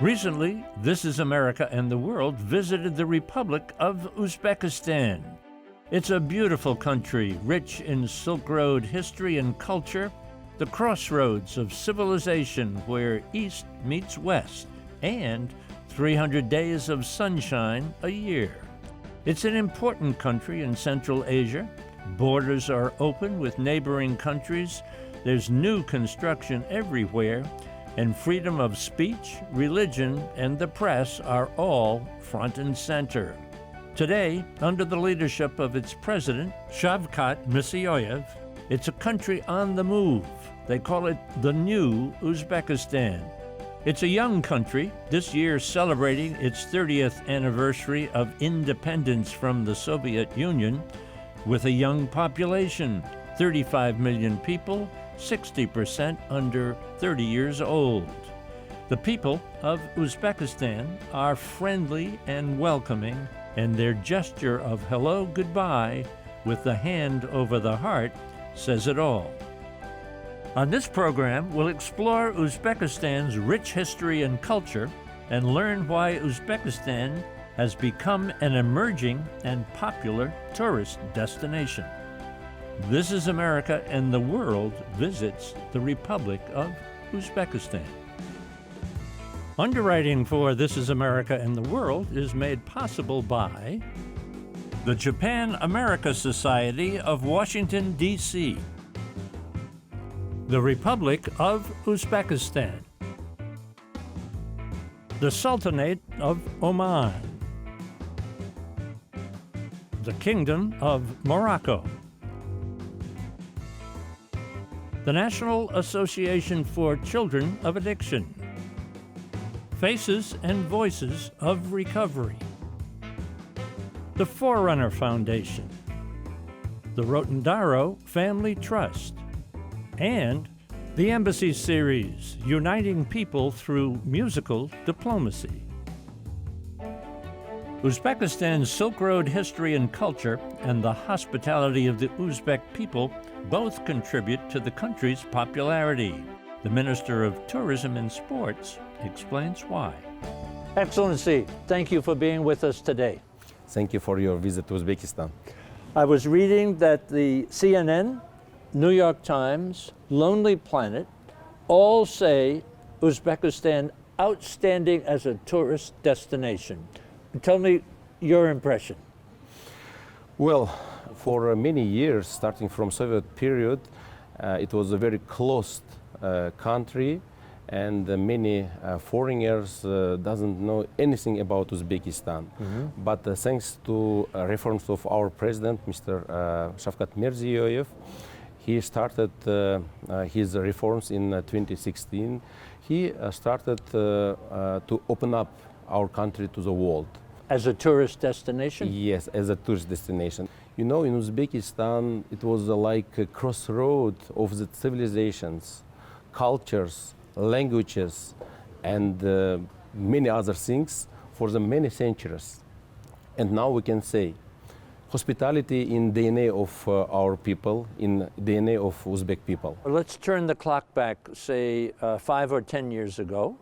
Recently, This Is America and the World visited the Republic of Uzbekistan. It's a beautiful country, rich in Silk Road history and culture, the crossroads of civilization where East meets West, and 300 days of sunshine a year. It's an important country in Central Asia. Borders are open with neighboring countries. There's new construction everywhere, and freedom of speech, religion, and the press are all front and center. Today, under the leadership of its president, Shavkat Mirziyoyev, it's a country on the move. They call it the new Uzbekistan. It's a young country, this year celebrating its 30th anniversary of independence from the Soviet Union, with a young population, 35 million people, 60% under 30 years old. The people of Uzbekistan are friendly and welcoming, and their gesture of hello, goodbye, with the hand over the heart, says it all. On this program, we'll explore Uzbekistan's rich history and culture and learn why Uzbekistan has become an emerging and popular tourist destination. This is America and the World visits the Republic of Uzbekistan. Underwriting for This is America and the World is made possible by the Japan-America Society of Washington, D.C., the Republic of Uzbekistan, the Sultanate of Oman, the Kingdom of Morocco, the National Association for Children of Addiction, Faces and Voices of Recovery, the Forerunner Foundation, the Rotendaro Family Trust, and the Embassy Series, Uniting People Through Musical Diplomacy. Uzbekistan's Silk Road history and culture and the hospitality of the Uzbek people both contribute to the country's popularity. The Minister of Tourism and Sports explains why. Excellency, thank you for being with us today. Thank you for your visit to Uzbekistan. I was reading that the CNN, New York Times, Lonely Planet all say Uzbekistan outstanding as a tourist destination. Tell me your impression. Well, for many years, starting from Soviet period, it was a very closed country, and many foreigners doesn't know anything about Uzbekistan. But thanks to reforms of our president, Mr. Shavkat Mirziyoyev, he started his reforms in 2016. He started to open up our country to the world. As a tourist destination? Yes, as a tourist destination. You know, in Uzbekistan, it was like a crossroad of the civilizations, cultures, languages, and many other things for the many centuries. And now we can say hospitality in DNA of our people, in DNA of Uzbek people. Let's turn the clock back, say 5 or 10 years ago.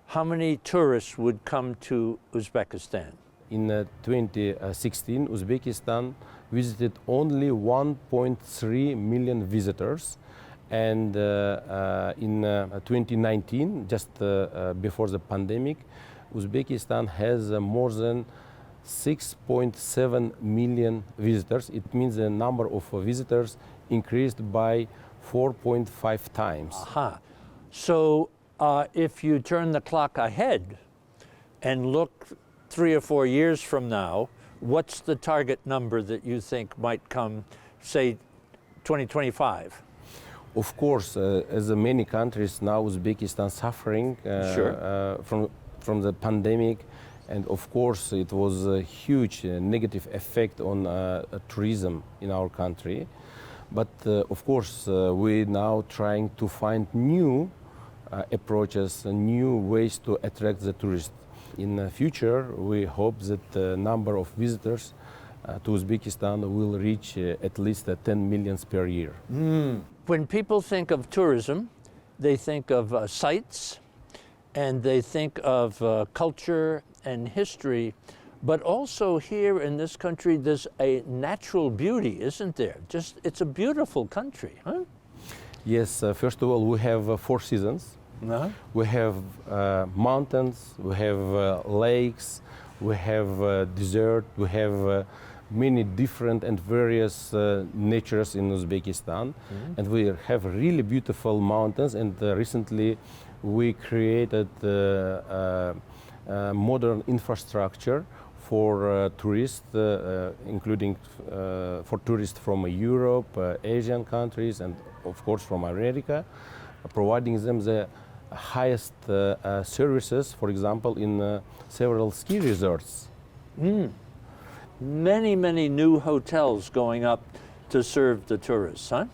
How many tourists would come to Uzbekistan? In 2016, Uzbekistan visited only 1.3 million visitors. And in 2019, just before the pandemic, Uzbekistan has more than 6.7 million visitors. It means the number of visitors increased by 4.5 times. Aha. So if you turn the clock ahead and look 3 or 4 years from now, what's the target number that you think might come, say, 2025? Of course, as many countries now, Uzbekistan suffering from the pandemic, and of course it was a huge negative effect on tourism in our country. But of course, we're now trying to find new approaches and new ways to attract the tourists. In the future, we hope that the number of visitors to Uzbekistan will reach at least 10 million per year. When people think of tourism, they think of sites and they think of culture and history, but also here in this country, there's a natural beauty, isn't there? Just, it's a beautiful country, huh? Yes, first of all, we have 4 seasons. Uh-huh. We have mountains, we have lakes, we have desert, we have many different and various natures in Uzbekistan. Mm-hmm. And we have really beautiful mountains, and recently we created modern infrastructure for tourists, including for tourists from Europe, Asian countries, and of course from America, providing them the highest services, for example, in several ski resorts. Mm. Many new hotels going up to serve the tourists, huh?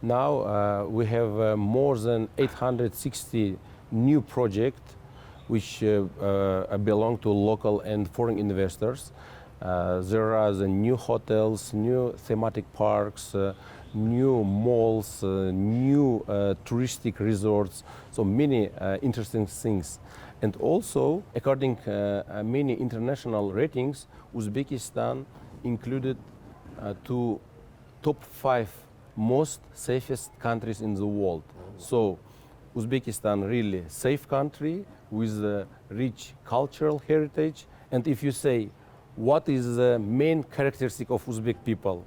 Now we have more than 860 new projects which belong to local and foreign investors. There are the new hotels, new thematic parks, new malls, new touristic resorts, so many interesting things. And also, according to many international ratings, Uzbekistan included to top 5 most safest countries in the world. So Uzbekistan really safe country with a rich cultural heritage. And if you say, what is the main characteristic of Uzbek people?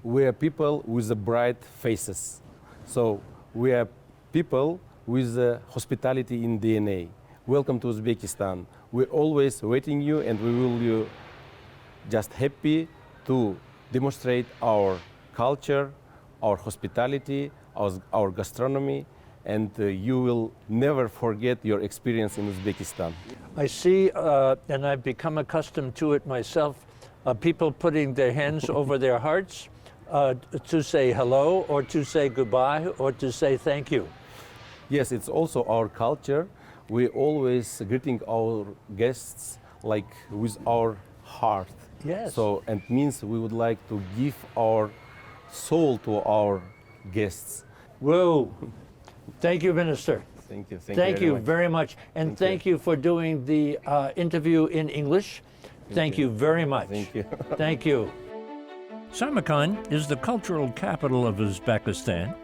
We are people with bright faces. So we are people with hospitality in DNA. Welcome to Uzbekistan. We're always waiting you, and we will just happy to demonstrate our culture, our hospitality, our gastronomy, and you will never forget your experience in Uzbekistan. I see, and I've become accustomed to it myself, people putting their hands over their hearts to say hello, or to say goodbye, or to say thank you. Yes, it's also our culture. We always greeting our guests like with our heart. Yes. So, and means we would like to give our soul to our guests. Whoa. Thank you, Minister. Thank you. Thank you very much. And thank you for doing the interview in English. Thank you very much. Thank you. Thank you. Samarkand is the cultural capital of Uzbekistan,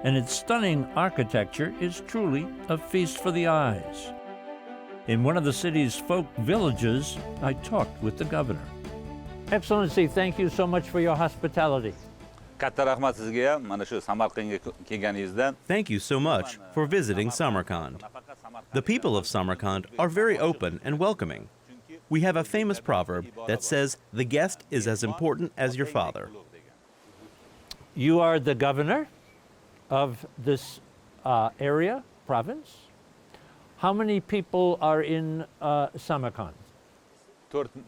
and its stunning architecture is truly a feast for the eyes. In one of the city's folk villages, I talked with the governor. Excellency, thank you so much for your hospitality. Thank you so much for visiting Samarkand. The people of Samarkand are very open and welcoming. We have a famous proverb that says, the guest is as important as your father. You are the governor of this area, province. How many people are in Samarkand?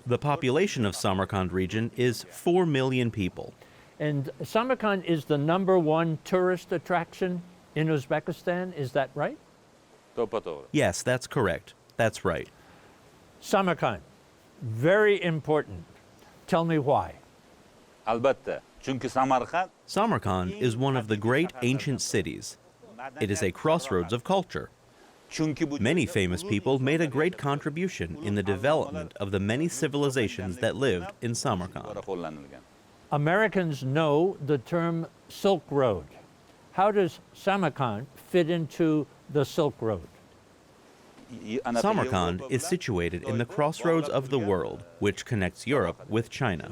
The population of Samarkand region is 4 million people. And Samarkand is the #1 tourist attraction in Uzbekistan, is that right? Yes, that's correct. That's right. Samarkand, very important. Tell me why. Samarkand is one of the great ancient cities. It is a crossroads of culture. Many famous people made a great contribution in the development of the many civilizations that lived in Samarkand. Americans know the term Silk Road. How does Samarkand fit into the Silk Road? Samarkand is situated in the crossroads of the world, which connects Europe with China.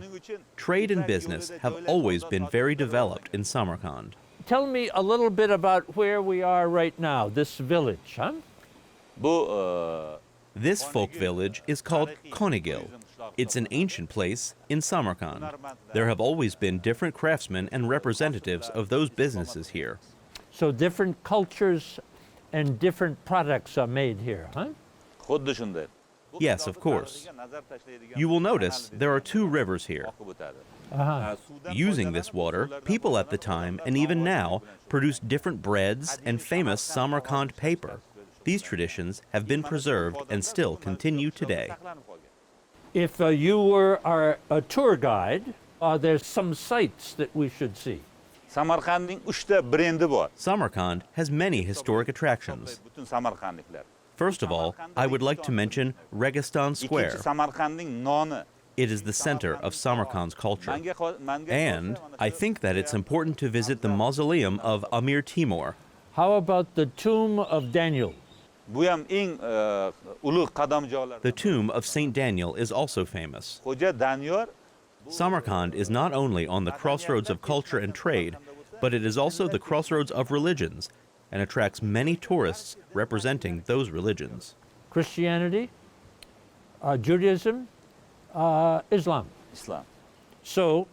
Trade and business have always been very developed in Samarkand. Tell me a little bit about where we are right now, this village, huh? This folk village is called Konigil. It's an ancient place in Samarkand. There have always been different craftsmen and representatives of those businesses here. So different cultures and different products are made here, huh? Yes, of course. You will notice there are 2 rivers here. Uh-huh. Using this water, people at the time and even now produce different breads and famous Samarkand paper. These traditions have been preserved and still continue today. If you were a tour guide, are there some sites that we should see? Samarkand has many historic attractions. First of all, I would like to mention Registan Square. It is the center of Samarkand's culture. And I think that it's important to visit the mausoleum of Amir Timur. How about the tomb of Daniel? The tomb of Saint Daniel is also famous. Samarkand is not only on the crossroads of culture and trade, but it is also the crossroads of religions and attracts many tourists representing those religions. Christianity, Judaism, Islam. So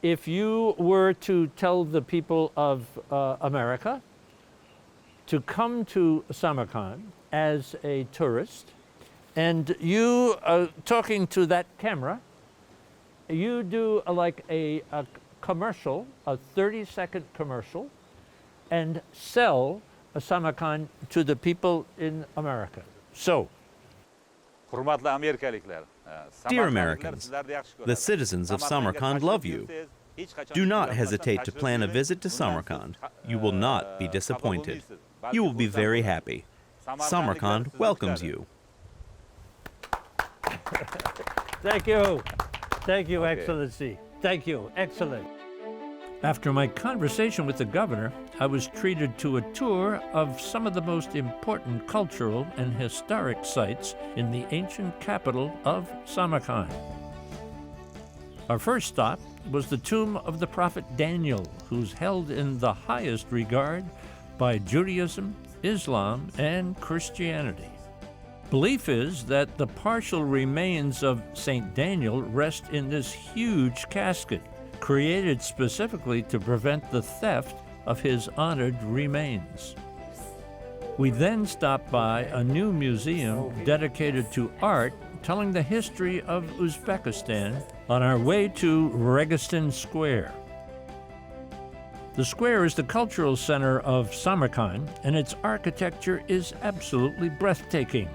if you were to tell the people of America to come to Samarkand as a tourist, and you talking to that camera, you do like a commercial, a 30-second commercial, and sell Samarkand to the people in America. So, dear Americans, the citizens of Samarkand love you. Do not hesitate to plan a visit to Samarkand. You will not be disappointed. You will be very happy. Samarkand welcomes you. thank you. Thank you, Excellency. Thank you. Excellent. After my conversation with the governor, I was treated to a tour of some of the most important cultural and historic sites in the ancient capital of Samarkand. Our first stop was the tomb of the prophet Daniel, who's held in the highest regard by Judaism, Islam, and Christianity. Belief is that the partial remains of Saint Daniel rest in this huge casket, created specifically to prevent the theft of his honored remains. We then stopped by a new museum dedicated to art, telling the history of Uzbekistan on our way to Registan Square. The square is the cultural center of Samarkand, and its architecture is absolutely breathtaking.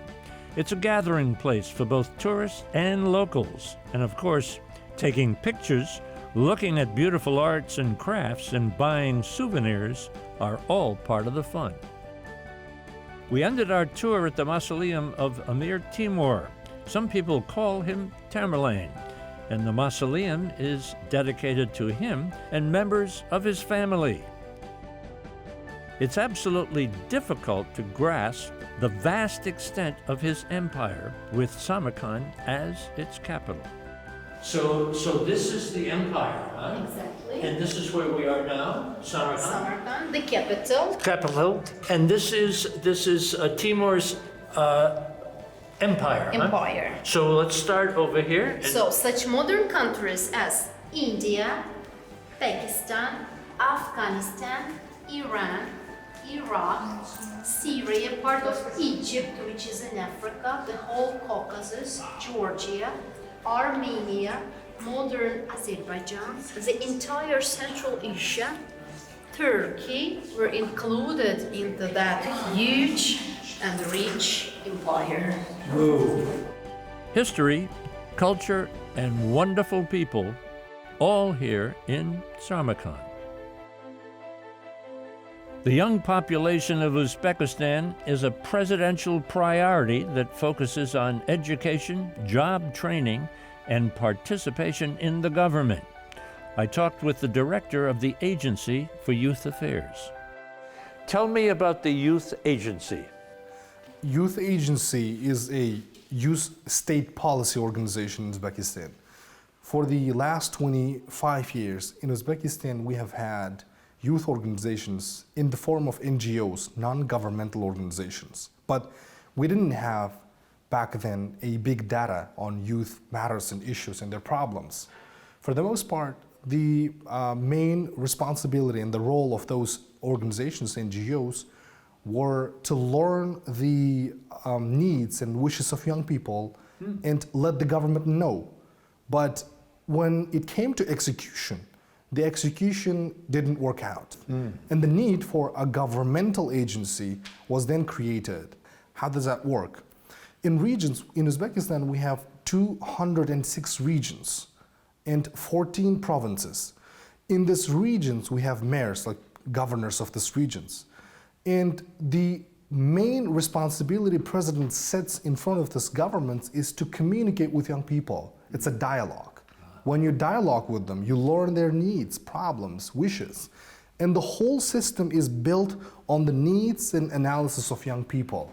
It's a gathering place for both tourists and locals, and of course, taking pictures, looking at beautiful arts and crafts, and buying souvenirs are all part of the fun. We ended our tour at the mausoleum of Amir Timur. Some people call him Tamerlane, and the mausoleum is dedicated to him and members of his family. It's absolutely difficult to grasp the vast extent of his empire, with Samarkand as its capital. So this is the empire, huh? Exactly. And this is where we are now, Samarkand. Samarkand, the capital. Capital. And this is Timur's empire. Empire. Huh? So let's start over here. So such modern countries as India, Pakistan, Afghanistan, Iran, Iraq, Syria, part of Egypt, which is in Africa, the whole Caucasus, Georgia, Armenia, modern Azerbaijan, the entire Central Asia, Turkey were included into that huge and rich empire. Whoa. History, culture, and wonderful people, all here in Samarkand. The young population of Uzbekistan is a presidential priority that focuses on education, job training, and participation in the government. I talked with the director of the Agency for Youth Affairs. Tell me about the Youth Agency. Youth Agency is a youth state policy organization in Uzbekistan. For the last 25 years in Uzbekistan, we have had youth organizations in the form of NGOs, non-governmental organizations. But we didn't have back then a big data on youth matters and issues and their problems. For the most part, the main responsibility and the role of those organizations, NGOs, were to learn the needs and wishes of young people and let the government know. But when it came to execution, the execution didn't work out. And the need for a governmental agency was then created. How does that work? In regions, in Uzbekistan, we have 206 regions and 14 provinces. In these regions, we have mayors, like governors of these regions. And the main responsibility president sets in front of this government is to communicate with young people. It's a dialogue. When you dialogue with them, you learn their needs, problems, wishes. And the whole system is built on the needs and analysis of young people.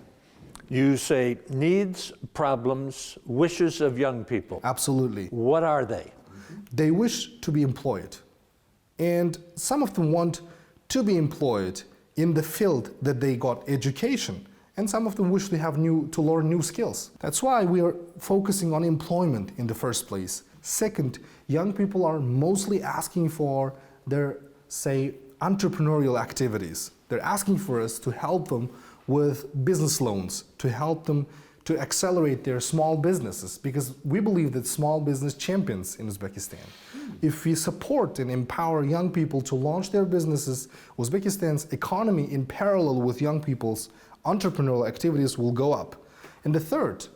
You say needs, problems, wishes of young people. Absolutely. What are they? They wish to be employed. And some of them want to be employed in the field that they got education. And some of them wish to learn new skills. That's why we are focusing on employment in the first place. Second, young people are mostly asking for their, say, entrepreneurial activities. They're asking for us to help them with business loans, to help them to accelerate their small businesses, because we believe that small business champions in Uzbekistan. If we support and empower young people to launch their businesses, Uzbekistan's economy in parallel with young people's entrepreneurial activities will go up. And the third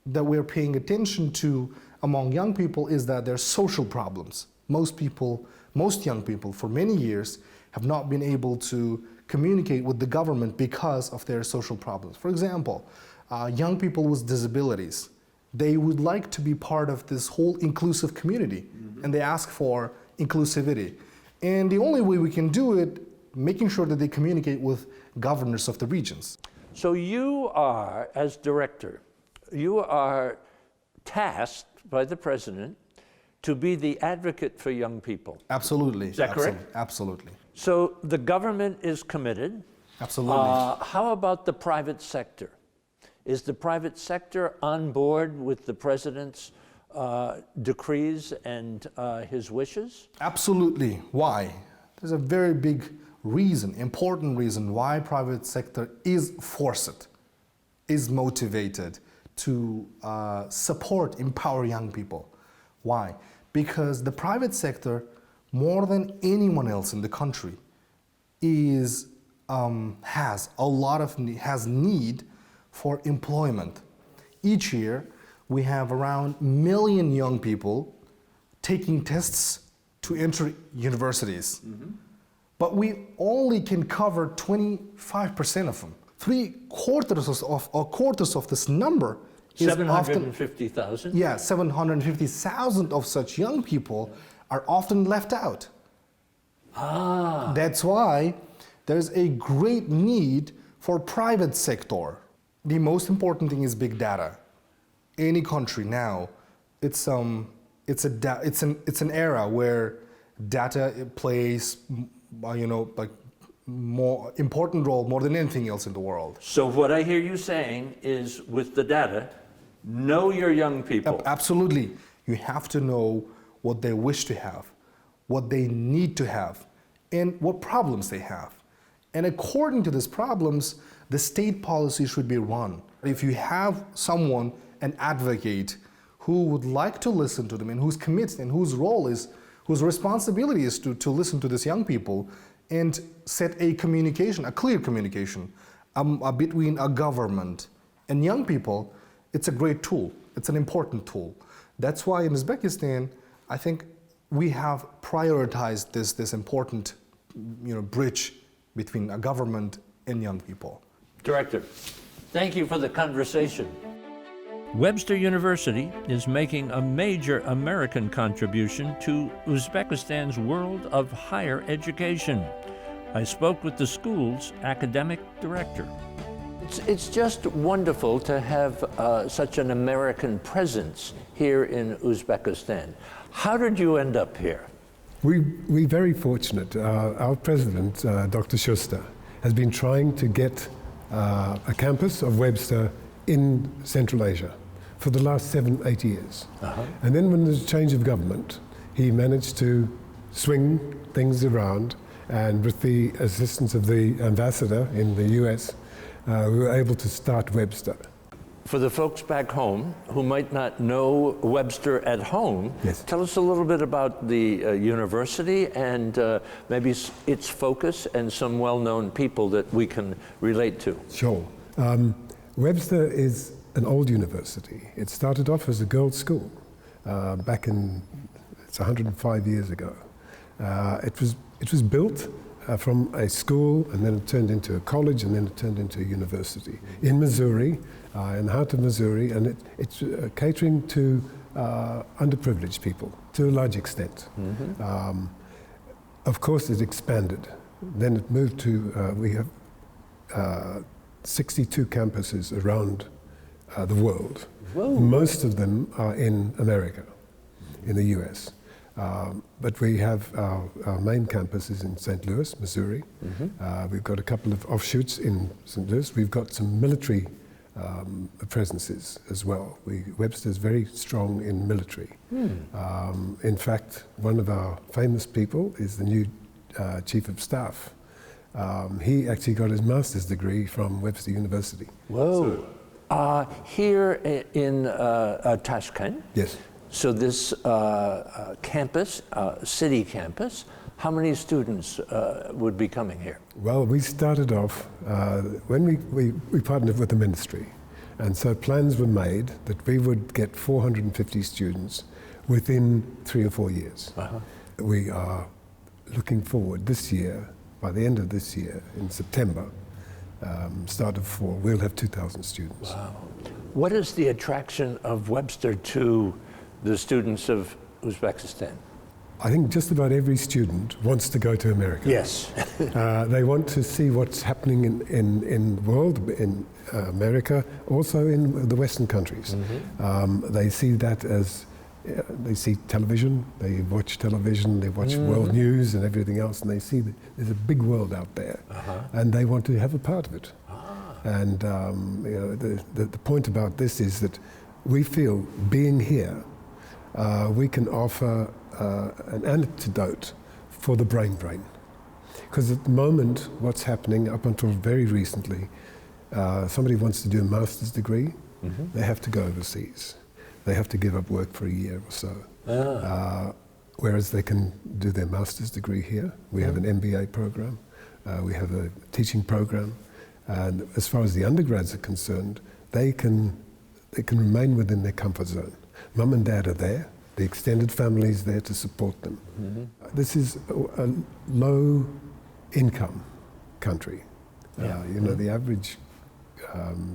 that we're paying attention to among young people is that there's social problems. Most young people for many years have not been able to communicate with the government because of their social problems. For example, young people with disabilities, they would like to be part of this whole inclusive community, and they ask for inclusivity. And the only way we can do it, making sure that they communicate with governors of the regions. So you are, as director, you are tasked by the president to be the advocate for young people. Absolutely. Is that correct? Absolutely. So the government is committed. Absolutely. How about the private sector? Is the private sector on board with the president's decrees and his wishes? Absolutely. Why? There's a very big reason, important reason why private sector is forced, is motivated to support, empower young people. Why? Because the private sector, more than anyone else in the country, has need for employment. Each year, we have around 1 million young people taking tests to enter universities. But we only can cover 25% of them. Quarters of this number is 750,000? Yeah, 750,000 of such young people are often left out. That's why there's a great need for private sector. The most important thing is big data. Any country now, it's an era where data plays, like more important role more than anything else in the world. So what I hear you saying is, with the data, know your young people. Absolutely. You have to know what they wish to have, what they need to have, and what problems they have. And according to these problems, the state policy should be run. If you have someone, an advocate, who would like to listen to them and who's committed and whose responsibility is to listen to these young people and set a communication, a clear communication between a government and young people, it's a great tool. It's an important tool. That's why in Uzbekistan, I think we have prioritized this important bridge between a government and young people. Director, thank you for the conversation. Webster University is making a major American contribution to Uzbekistan's world of higher education. I spoke with the school's academic director. It's just wonderful to have such an American presence here in Uzbekistan. How did you end up here? We're very fortunate. Our president, Dr. Schuster, has been trying to get a campus of Webster in Central Asia for the last 7-8 years. And then when there's a change of government, he managed to swing things around, and with the assistance of the ambassador in the US, we were able to start Webster. For the folks back home who might not know Webster at home, yes, tell us a little bit about the university and maybe its focus and some well-known people that we can relate to. Sure. Webster is an old university. It started off as a girls' school it's 105 years ago. It was built from a school, and then it turned into a college, and then it turned into a university in Missouri, in the heart of Missouri, and it's catering to underprivileged people to a large extent. Of course, it expanded. Then it moved to, we have 62 campuses around the world. Whoa. Most of them are in America, in the US. But we have our main campus is in St. Louis, Missouri. We've got a couple of offshoots in St. Louis. We've got some military presences as well. Webster is very strong in military. In fact, one of our famous people is the new Chief of Staff. He actually got his master's degree from Webster University. Whoa. Here in Tashkent? Yes. So this campus, city campus, how many students would be coming here? Well, we started off, when we partnered with the ministry, and so plans were made that we would get 450 students within 3 or 4 years. We are looking forward this year, by the end of this year, in September, start of fall, we'll have 2,000 students. Wow. What is the attraction of Webster to the students of Uzbekistan? I think just about every student wants to go to America. Yes. They want to see what's happening in the world, in America, also in the Western countries. They see that as, they see television, they watch television, they watch world news and everything else, and they see that there's a big world out there, and they want to have a part of it. And you know, the point about this is that we feel, being here, we can offer an antidote for the brain drain. Because at the moment, what's happening up until very recently, somebody wants to do a master's degree, they have to go overseas. They have to give up work for a year or so. Whereas they can do their master's degree here. We have an MBA program, we have a teaching program, and as far as the undergrads are concerned, they can remain within their comfort zone. Mum and dad are there, the extended family is there to support them. This is a low income country. You know, the average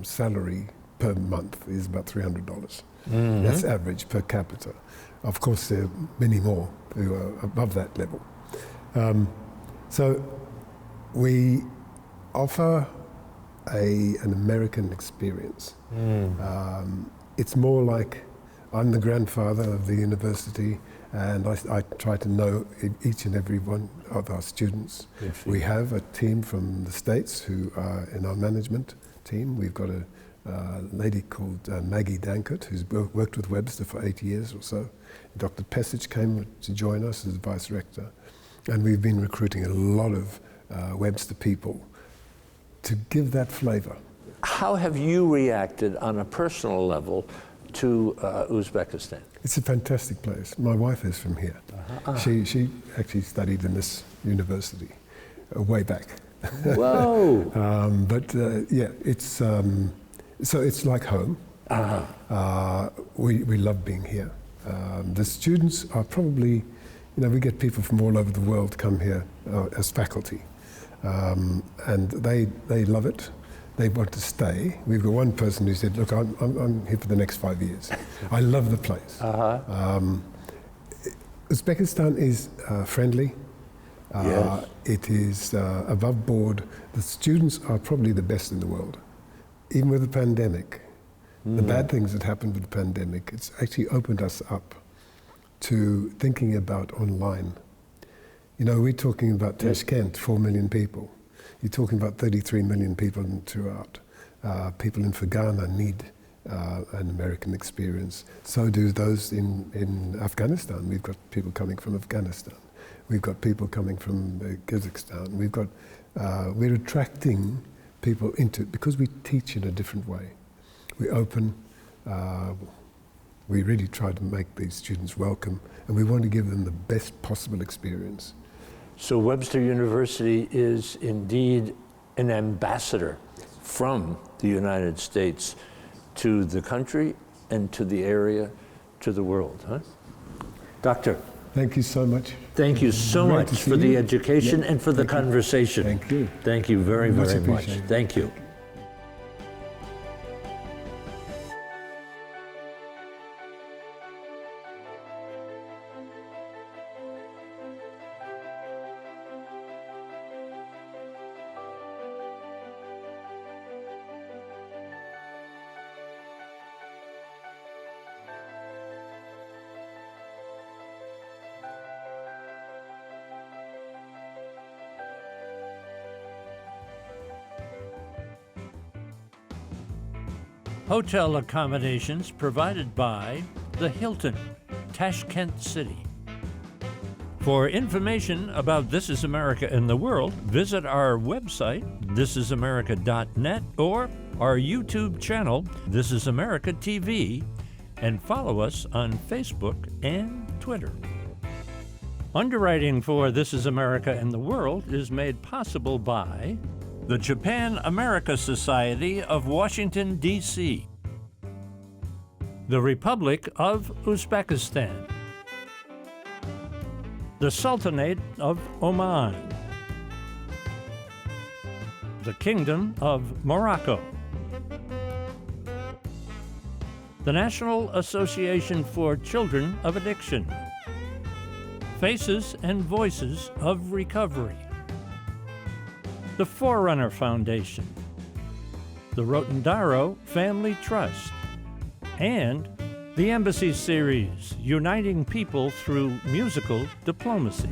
salary per month is about $300. That's average per capita. Of course, there are many more who are above that level. So we offer an American experience. It's more like I'm the grandfather of the university, and I try to know each and every one of our students. We have a team from the States who are in our management team. We've got a lady called Maggie Dankert, who's worked with Webster for 8 years or so. Dr. Pesic came to join us as vice rector, and we've been recruiting a lot of Webster people to give that flavor. How have you reacted on a personal level to Uzbekistan? It's a fantastic place. My wife is from here. She actually studied in this university way back. Whoa! But yeah, it's so it's like home. We love being here. The students are probably, you know, we get people from all over the world come here as faculty, and they love it. They want to stay. We've got one person who said, "Look, I'm here for the next 5 years. I love the place." Uzbekistan is friendly. Yes. It is above board. The students are probably the best in the world. Even with the pandemic, the bad things that happened with the pandemic, it's actually opened us up to thinking about online. You know, we're talking about Tashkent, 4 million people. You're talking about 33 million people throughout. People in Fergana need an American experience. So do those in Afghanistan. We've got people coming from Afghanistan. We've got people coming from Kazakhstan. We're attracting people into it because we teach in a different way. We open, we really try to make these students welcome, and we want to give them the best possible experience. So Webster University is indeed an ambassador from the United States to the country and to the area, to the world, huh? Doctor, Thank you so much. Thank you so Great much to see for the you. education Yeah, and for the thank you. conversation. Thank you. Thank you very, Much very much. appreciated. Thank you. Hotel accommodations provided by the Hilton, Tashkent City. For information about This Is America and the World, visit our website, thisisamerica.net, or our YouTube channel, This Is America TV, and follow us on Facebook and Twitter. Underwriting for This Is America and the World is made possible by the Japan-America Society of Washington, D.C., the Republic of Uzbekistan, the Sultanate of Oman, the Kingdom of Morocco, the National Association for Children of Addiction, Faces and Voices of Recovery, the Forerunner Foundation, the Rotendaro Family Trust, and the Embassy Series, Uniting People Through Musical Diplomacy.